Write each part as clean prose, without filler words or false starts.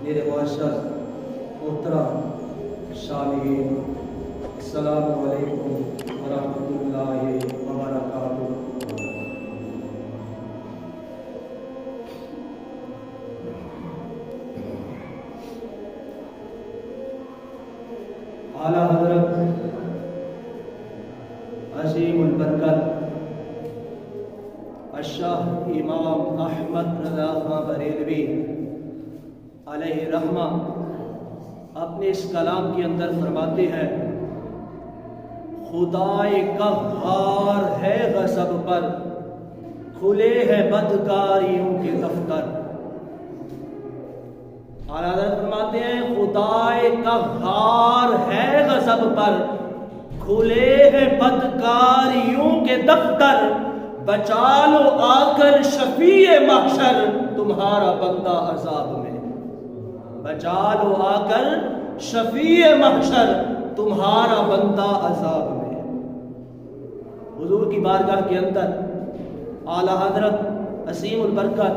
میرے معزز محترم سامعین، السلام علیکم ورحمۃ اللہ وبرکاتہ۔ اعلیٰ حضرت عظیم البرکت الشاہ امام احمد رضا خان بریلوی علیہ رحمہ اپنے اس کلام کے اندر فرماتے ہیں، خدائے قہار ہے غضب پر، کھلے ہیں بدکاریوں کے دفتر۔ اعلیٰ حضرت فرماتے ہیں خدائے قہار ہے غضب پر، کھلے ہیں بدکاریوں کے دفتر، بچا لو آ کر شفیع محشر تمہارا بندہ عذاب میں، بچا لو آ کر شفیع محشر تمہارا بندہ عذاب میں۔ حضور کی بارگاہ کے اندر اعلیٰ حضرت عظیم البرکت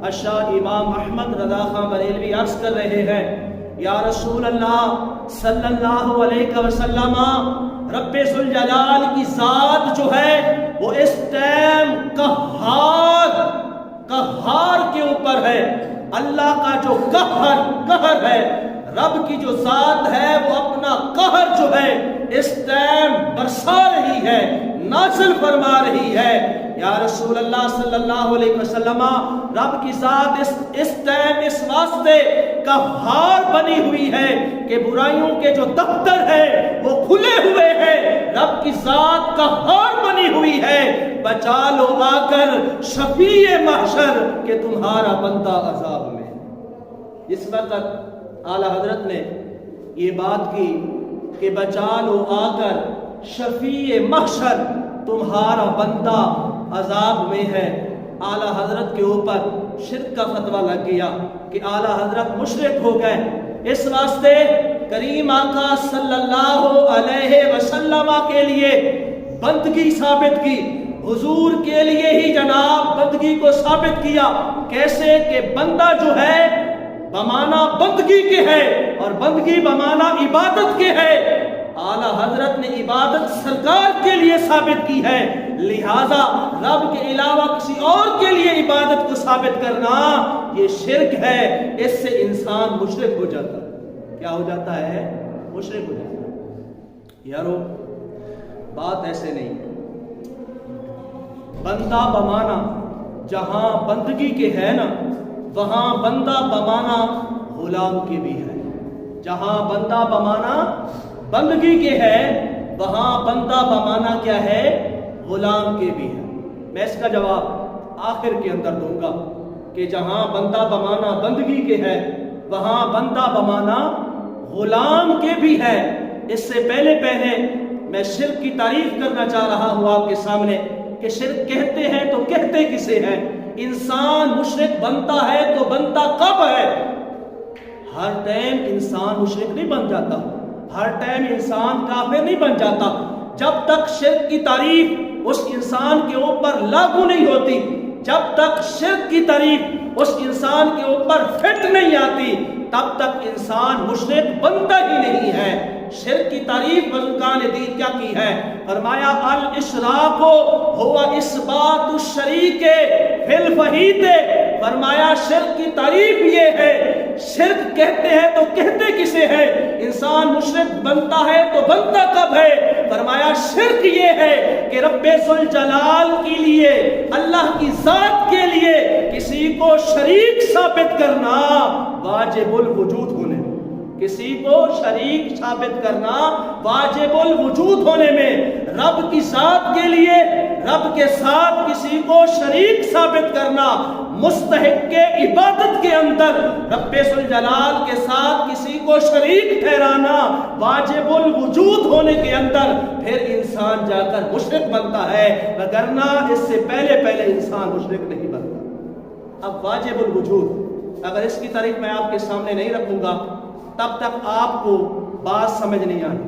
الشاہ امام احمد رضا خان بریلوی عرض کر رہے ہیں، یا رسول اللہ صلی اللہ علیہ وسلم، رب ذوالجلال کی ذات جو ہے وہ اس ٹائم قہار کے اوپر ہے۔ اللہ کا جو قہر ہے، رب کی جو ذات ہے وہ اپنا قہر جو ہے اس ٹائم برسا رہی ہے، نازل فرما رہی ہے۔ یا رسول اللہ صلی اللہ علیہ وسلم، رب کی ذات اس ٹائم اس واسطے قہار بنی ہوئی ہے کہ برائیوں کے جو دفتر ہیں وہ کھلے ہوئے ہیں، رب کی ذات قہار بنی ہوئی ہے، بچا لو آ کر شفیع محشر کہ تمہارا بندہ عذاب میں۔ اس وقت اعلیٰ حضرت نے یہ بات کی کہ بچا لو آ کر شفیع محشر تمہارا بندہ عذاب میں ہے۔ اعلیٰ حضرت کے اوپر شرک کا فتویٰ لگ گیا کہ اعلیٰ حضرت مشرک ہو گئے، اس واسطے کریم آقا صلی اللہ علیہ وسلم کے لیے بندگی ثابت کی، حضور کے لیے ہی جناب بندگی کو ثابت کیا۔ کیسے کہ بندہ جو ہے بمانا بندگی کے ہے اور بندگی بمانا عبادت کے ہے، اعلیٰ حضرت نے عبادت سرکار کے لیے ثابت کی ہے، لہذا رب کے علاوہ کسی اور کے لیے عبادت کو ثابت کرنا یہ شرک ہے، اس سے انسان مشرک ہو جاتا ہے۔ کیا ہو جاتا ہے؟ مشرک ہو جاتا ہے۔ یارو بات ایسے نہیں ہے، بندہ بمانا جہاں بندگی کے ہے نا وہاں بندہ بمانا غلام کے بھی ہے، جہاں بندہ بمانا بندگی کے ہے وہاں بندہ بمانا کیا ہے؟ غلام کے بھی ہے۔ میں اس کا جواب آخر کے اندر دوں گا کہ جہاں بندہ بمانا بندگی کے ہے وہاں بندہ بمانا غلام کے بھی ہے۔ اس سے پہلے میں شرک کی تعریف کرنا چاہ رہا ہوں آپ کے سامنے کہ شرک کہتے ہیں تو کہتے کسے ہیں؟ انسان مشرک بنتا ہے تو بنتا کب ہے؟ ہر ٹائم انسان مشرک نہیں بن جاتا، ہر ٹائم انسان کافر نہیں بن جاتا۔ جب تک شرک کی تعریف اس انسان کے اوپر لاگو نہیں ہوتی، جب تک شرک کی تعریف اس انسان کے اوپر فٹ نہیں آتی، تب تک انسان مشرک بنتا ہی نہیں ہے۔ شرک کی تعریف بزرگان دین کیا کی ہے؟ فرمایا الاشراق ہوا اثبات الشریک فی الفہید، فرمایا شرک کی تعریف یہ ہے، شرک کہتے ہیں تو کہتے کسے ہیں؟ انسان مشرک بنتا ہے تو بنتا کب ہے؟ فرمایا شرک یہ ہے کہ رب ذوالجلال کے لیے، اللہ کی ذات کے لیے کسی کو شریک ثابت کرنا واجب الوجود ہونے، کسی کو شریک ثابت کرنا واجب الوجود ہونے میں، رب کی ذات کے لیے رب کے ساتھ کسی کو شریک ثابت کرنا، مستحق کے عبادت کے اندر رب ذوالجلال کے ساتھ کسی کو شریک ٹھہرانا واجب الوجود ہونے کے اندر، پھر انسان جا کر مشرک بنتا ہے، وگرنہ اس سے پہلے انسان مشرک نہیں بنتا۔ اب واجب الوجود اگر اس کی تعریف میں آپ کے سامنے نہیں رکھوں گا تب تک آپ کو بات سمجھ نہیں آئی۔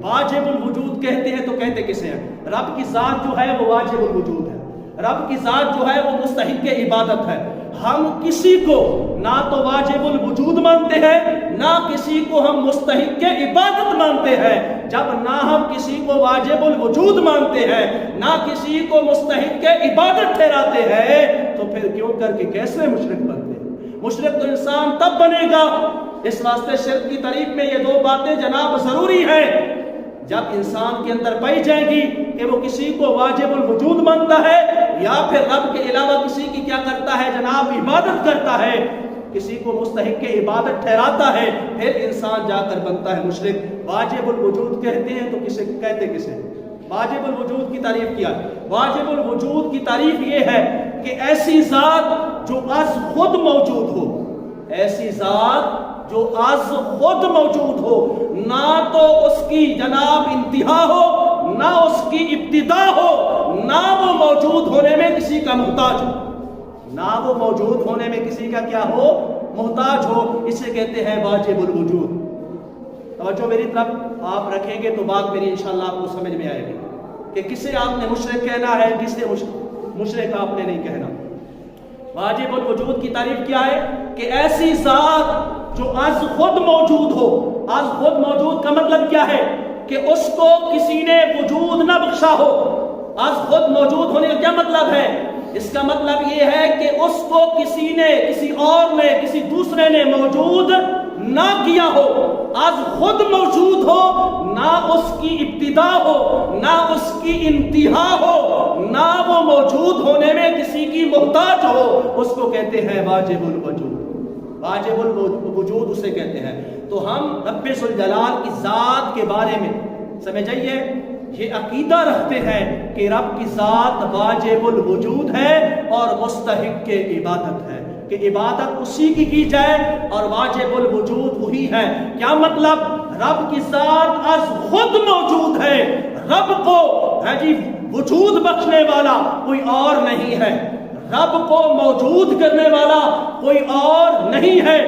واجب الوجود کہتے ہیں تو کہتے کسے ہیں؟ رب کی ذات جو ہے وہ واجب الوجود ہے، رب کی ذات جو ہے وہ مستحق عبادت ہے۔ ہم کسی کو نہ تو واجب الوجود مانتے ہیں، نہ کسی کو ہم مستحق عبادت مانتے ہیں۔ جب نہ ہم کسی کو واجب الوجود مانتے ہیں، نہ کسی کو مستحق عبادت ٹھہراتے ہیں، تو پھر کیوں کر کے کیسے مشرک بنتے ہیں؟ مشرک تو انسان تب بنے گا، اس واسطے شرک کی تعریف میں یہ دو باتیں جناب ضروری ہیں۔ جب انسان کے اندر پائی جائے گی کہ وہ کسی کو واجب الوجود مانتا ہے یا پھر رب کے علاوہ کسی کی کیا کرتا ہے جناب عبادت کرتا ہے، کسی کو مستحق عبادت ٹھہراتا ہے، پھر انسان جا کر بنتا ہے مشرک۔ واجب الوجود کہتے ہیں تو کسے کہتے کسے؟ واجب الوجود کی تعریف کیا؟ واجب الوجود کی تعریف یہ ہے کہ ایسی ذات جو از خود موجود ہو، ایسی ذات جو از خود موجود ہو، نہ تو اس کی جناب انتہا ہو نہ اس کی ابتدا ہو، نہ وہ موجود ہونے میں کسی کا محتاج ہو، نہ وہ موجود ہونے میں کسی کا کیا ہو؟ محتاج ہو، اسے کہتے ہیں واجب الوجود۔ توجہ میری طرف آپ رکھیں گے تو بات میری انشاءاللہ آپ کو سمجھ میں آئے گی کہ کسے آپ نے مشرک کہنا ہے، کسے مشرک آپ نے نہیں کہنا۔ واجب الوجود کی تعریف کیا ہے کہ ایسی ذات جو از خود موجود ہو۔ از خود موجود کا مطلب کیا ہے کہ اس کو کسی نے وجود نہ بخشا ہو۔ از خود موجود ہونے کا کیا مطلب ہے؟ اس کا مطلب یہ ہے کہ اس کو کسی نے، کسی اور نے، کسی دوسرے نے موجود نہ کیا ہو۔ از خود موجود ہو، نہ اس کی ابتدا ہو، نہ اس کی انتہا ہو، نہ وہ موجود ہونے میں کسی کی محتاج ہو، اس کو کہتے ہیں واجب الوجود۔ واجب الوجود اسے کہتے ہیں۔ تو ہم رب ذوالجلال کی ذات کے بارے میں سمجھئیے یہ عقیدہ رکھتے ہیں کہ رب کی ذات واجب الوجود ہے اور مستحق عبادت ہے، کہ عبادت اسی کی جائے اور واجب الوجود وہی ہے۔ کیا مطلب؟ رب کی ذات از خود موجود ہے، رب کو وجود بخشنے والا کوئی اور نہیں ہے، رب کو موجود کرنے والا کوئی اور نہیں ہے،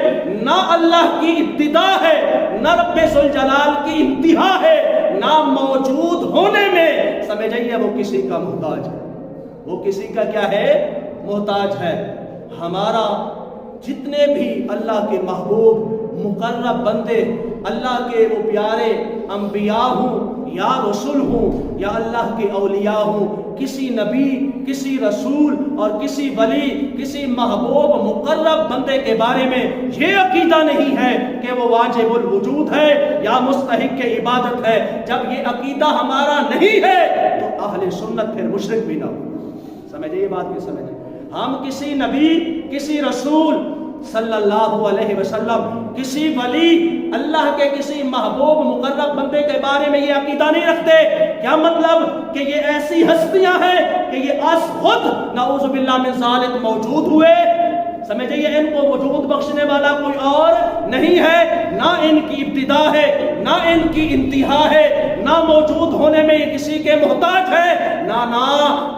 نہ اللہ کی ابتدا ہے، نہ رب ذوالجلال کی انتہا ہے، نہ موجود ہونے میں سمجھئیے وہ کسی کا محتاج ہے، وہ کسی کا کیا ہے؟ محتاج ہے۔ ہمارا جتنے بھی اللہ کے محبوب مقرب بندے، اللہ کے وہ پیارے انبیاء ہوں یا رسول ہوں یا اللہ کے اولیاء ہوں، کسی نبی، کسی رسول اور کسی ولی، کسی محبوب مقرب بندے کے بارے میں یہ عقیدہ نہیں ہے کہ وہ واجب الوجود ہے یا مستحق عبادت ہے۔ جب یہ عقیدہ ہمارا نہیں ہے تو اہل سنت پھر مشرک بھی نہ ہو۔ سمجھے یہ بات کی سمجھے؟ ہم کسی نبی، کسی رسول صلی اللہ علیہ وسلم، کسی ولی، اللہ کے کسی محبوب مقرب بندے کے بارے میں یہ عقیدہ نہیں رکھتے۔ کیا مطلب؟ کہ یہ ایسی ہستیاں ہیں کہ یہ از خود نعوذ باللہ من ذالک موجود ہوئے، سمجھئیے ان کو وجود بخشنے والا کوئی اور نہیں ہے، نہ ان کی ابتدا ہے، نہ ان کی انتہا ہے، نہ موجود ہونے میں کسی کے محتاج ہے، نہ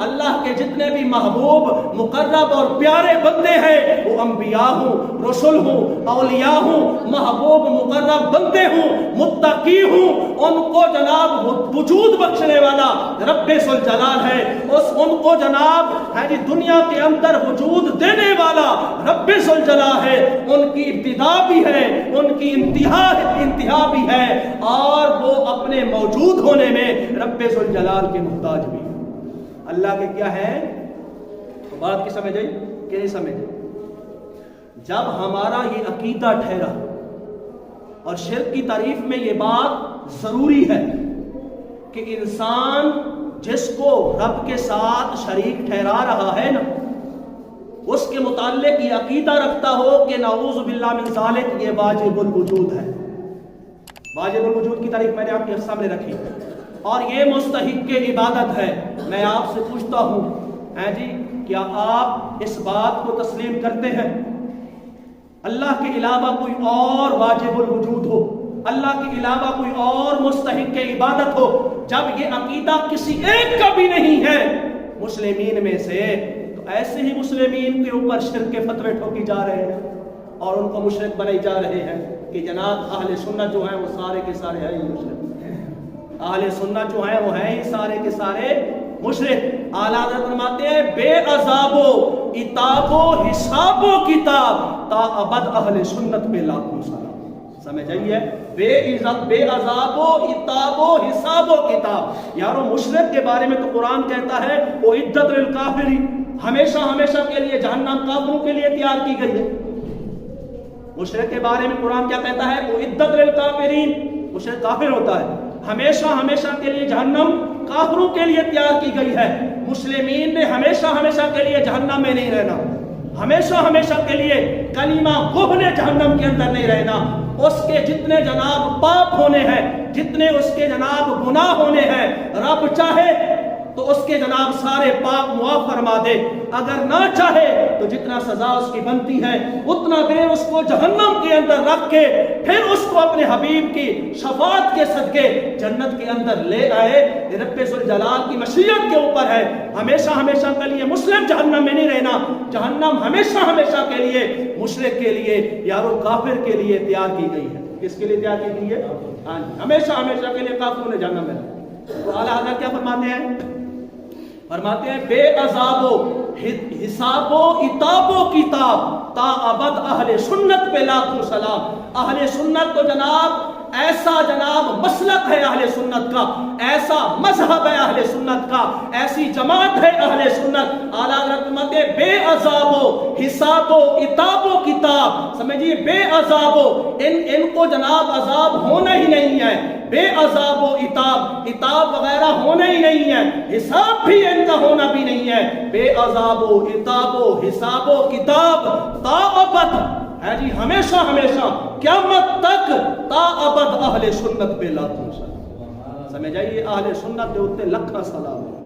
اللہ کے جتنے بھی محبوب مقرب اور پیارے بندے ہیں، وہ انبیاء ہوں، رسول ہوں، اولیاء ہوں، محبوب مقرب بندے ہوں، متقی ہوں، ان کو جناب وجود بخشنے والا رب ذوالجلال ہے، ان کو جناب دنیا کے اندر وجود دینے والا رب ذوالجلال ہے، ان کی ابتدا بھی ہے، ان کی انتہا بھی ہے، اور وہ اپنے موجود ہونے میں رب ذوالجلال کے محتاج بھی ہے۔ اللہ کے کیا ہے؟ تو بات کی سمجھ آئی کہ نہیں سمجھ آئی؟ جب ہمارا یہ عقیدہ ٹھہرا، اور شرک کی تعریف میں یہ بات ضروری ہے کہ انسان جس کو رب کے ساتھ شریک ٹھہرا رہا ہے نا، اس کے متعلق یہ عقیدہ رکھتا ہو کہ نعوذ باللہ من ذالک یہ واجب الوجود ہے۔ واجب الوجود کی تعریف میں نے آپ کے سامنے رکھی، اور یہ مستحق عبادت ہے۔ میں آپ سے پوچھتا ہوں کیا آپ اس بات کو تسلیم کرتے ہیں اللہ کے علاوہ کوئی اور واجب الوجود ہو، اللہ کے علاوہ کوئی اور مستحق عبادت ہو؟ جب یہ عقیدہ کسی ایک کا بھی نہیں ہے مسلمین میں سے، تو ایسے ہی مسلمین کے اوپر شرک کے فتوے ٹھوکی جا رہے ہیں اور ان کو مشرک بنائی جا رہے ہیں کہ جناب اہل سنت جو ہیں وہ سارے کے سارے ہیں مشرک، اہل سنت جو ہیں وہ ہیں ہی سارے کے سارے مشرک۔ اعلیٰ حضرت فرماتے ہیں بے عذاب و عتاب و حساب و کتاب تا ابد اہل سنت پہ لاکھوں سلام۔ سمجھ آئیے؟ بے عذاب و عتاب و حساب و کتاب۔ یارو مشرک کے بارے میں تو قرآن کہتا ہے وہ عدت للکافری، ہمیشہ ہمیشہ کے لیے جہنم کافروں کے لیے تیار کی گئی ہے۔ مشرک کے بارے میں قرآن کیا کہتا ہے؟ وہ عدت للکافرین، مشرک کافر ہوتا ہے، ہمیشہ ہمیشہ کے لیے جہنم کافروں کے لیے تیار کی گئی ہے۔ مسلمین نے ہمیشہ ہمیشہ کے لیے جہنم میں نہیں رہنا، ہمیشہ ہمیشہ کے لیے کلمہ کفر نے جہنم کے اندر نہیں رہنا۔ اس کے جتنے جناب پاپ ہونے ہیں، جتنے اس کے جناب گناہ ہونے ہیں، رب چاہے تو اس کے جناب سارے پاپ معاف فرما دے، اگر نہ چاہے تو جتنا سزا اس کی بنتی ہے اتنا دیر اس کو جہنم کے اندر رکھ کے پھر اس کو اپنے حبیب کی شفاعت کے صدقے جنت کے اندر لے آئے۔ رب ذوالجلال کی مشیت کے اوپر ہے، ہمیشہ ہمیشہ کے لیے مسلم جہنم میں نہیں رہنا، جہنم ہمیشہ ہمیشہ کے لیے مشرک کے لیے یارو کافر کے لیے تیار کی گئی ہے۔ کس کے لیے تیار کی گئی ہے؟ ہمیشہ ہمیشہ کے لیے کافروں نے جہنم میں رہنا۔ تو اعلیٰ حضرت کیا فرماتے ہیں؟ فرماتے ہیں بے عذاب و حساب و عتاب و کتاب تا ابد اہل سنت پہ لاکھوں سلام۔ اہل سنت تو جناب ایسا جناب مسلک ہے اہل سنت کا، ایسا مذہب ہے اہل سنت کا، ایسی جماعت ہے اہل سنت۔ اعلیٰ حضرت بے عذاب و حساب و عتاب و کتاب، سمجھیے بے عذاب و ان کو جناب عذاب ہونا ہی نہیں ہے، بے عذاب و عتاب وغیرہ ہونا ہی نہیں ہے، حساب بھی ان کا ہونا بھی نہیں ہے۔ بے عذاب و عتاب و حساب و کتاب تا ابد ہے جی، ہمیشہ ہمیشہ قیامت تک تا ابد اہل سنت پہ لاکھوں سلام۔ سمجھ آئیے؟ اہل سنت دے اوتے لکھاں سلام۔